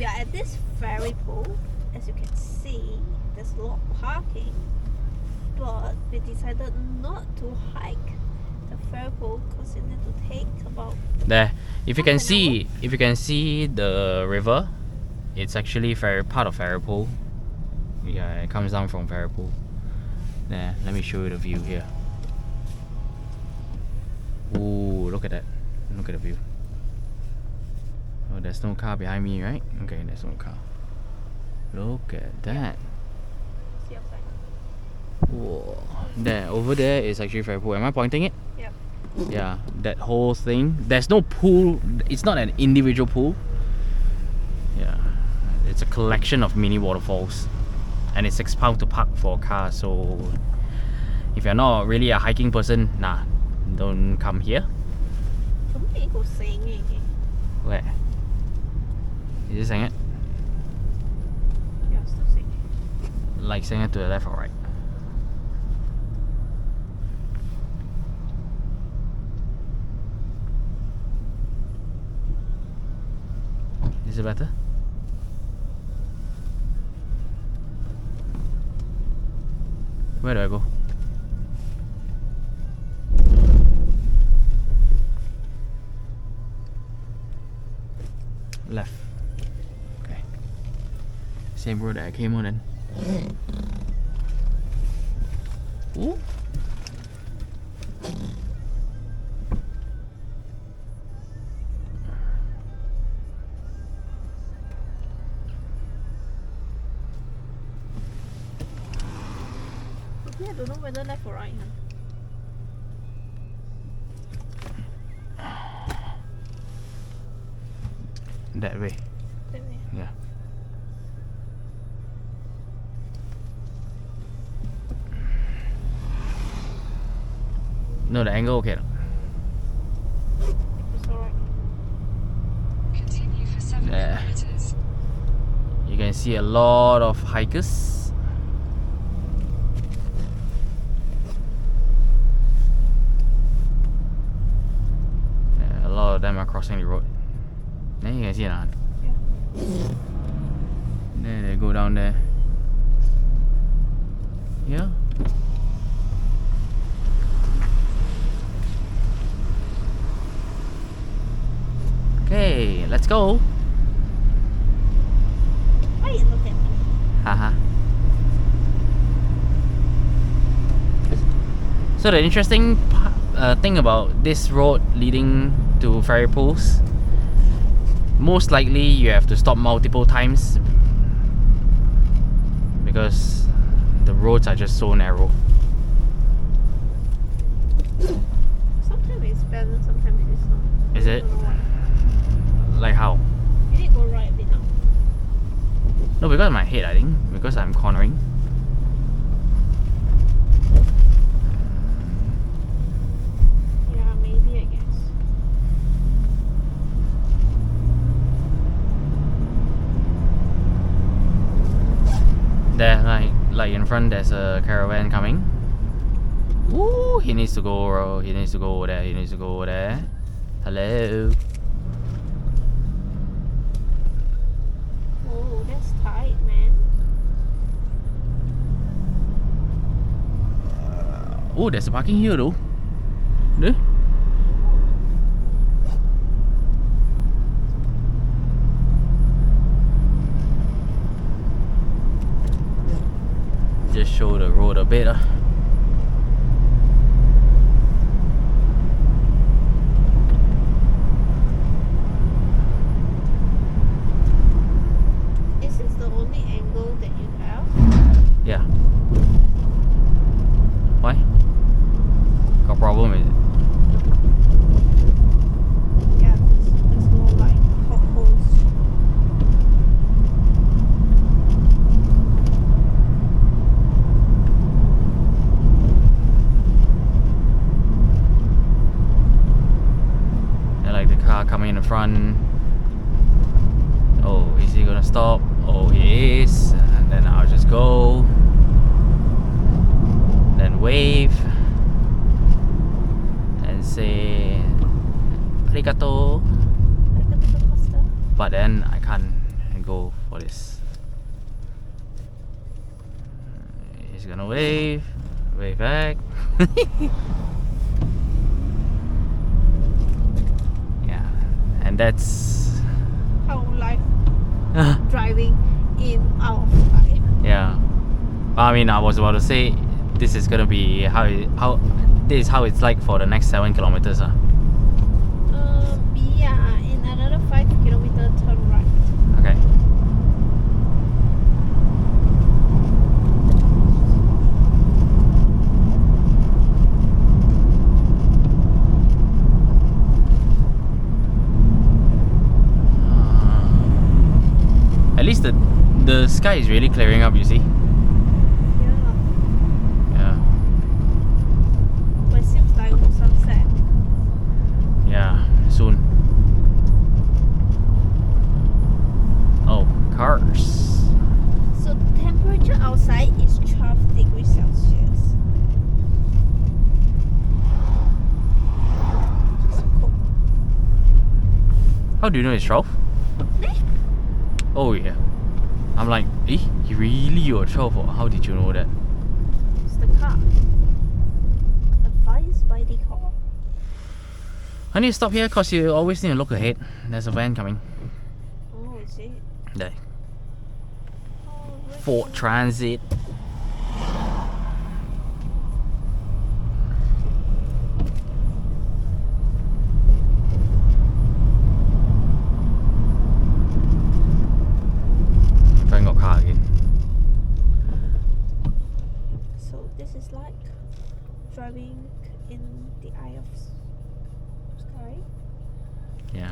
we are at this ferry pool. As you can see, there's a lot of parking, but we decided not to hike the ferry pool because it need to take about There, if you can half an see, the river, it's actually part of ferry pool. Yeah, it comes down from ferry pool. There, let me show you the view here. Ooh, look at that. Look at the view. Oh, there's no car behind me, right? Okay, there's no car. Look at that. See outside. Whoa. There, over there is actually ferry pool. Am I pointing it? Yep. Yeah, that whole thing. There's no pool. It's not an individual pool. Yeah, it's a collection of mini waterfalls, and it's £6 to park for a car. So if you're not really a hiking person, nah, don't come here. Where? Is it saying it? Yeah, still saying it. Like saying it to the left or right? Is it better? Where do I go? Left. Okay. Same road that I came on then. Ooh. Okay, I don't know whether left or right. That way. That way. Yeah. No, the angle okay. It's alright. Continue for 7 There. kilometers. You can see a lot of hikers. Yeah, a lot of them are crossing the road. There you can see it. Yeah. There they go down there. Yeah. Okay, let's go. Why you look at me? Haha. So the interesting thing about this road leading to ferry pools, most likely you have to stop multiple times because the roads are just so narrow. Sometimes it's better, sometimes it's not. Is it? I don't know why. Like how? You need to go right a bit now. No, because of my head, I think. Because I'm cornering. Yeah, maybe I guess. There, like in front, there's a caravan coming. Ooh, he needs to go. He needs to go over there. He needs to go over there. Hello. Oh, that's tight, man. Oh, there's a parking here though. There. Just show the road a bit. Is this the only angle that you have? Yeah. Why? Got problem is it? Yeah, there's more like potholes. And like the car coming in the front. Oh, is he gonna stop? Oh, he is. And then I'll just go. Then wave. And say arigato. But then I can't go go for this. He's gonna wave back. Yeah, and that's how life driving in Isle of Skye. yeah. I mean, I was about to say this is gonna be this is how it's like for the next 7 kilometers. Yeah, in another 5 kilometers turn right. Okay. At least the sky is really clearing up, you see. Yeah. But it seems like sunset. Yeah, soon. Oh, cars. So temperature outside is 12 degrees Celsius. So cold. How do you know it's 12? Oh yeah. I'm like, you really you're 12? Or how did you know that? It's the car. Advised by the car. I need to stop here because you always need to look ahead. There's a van coming. Oh, is it? There. Oh, Ford Transit.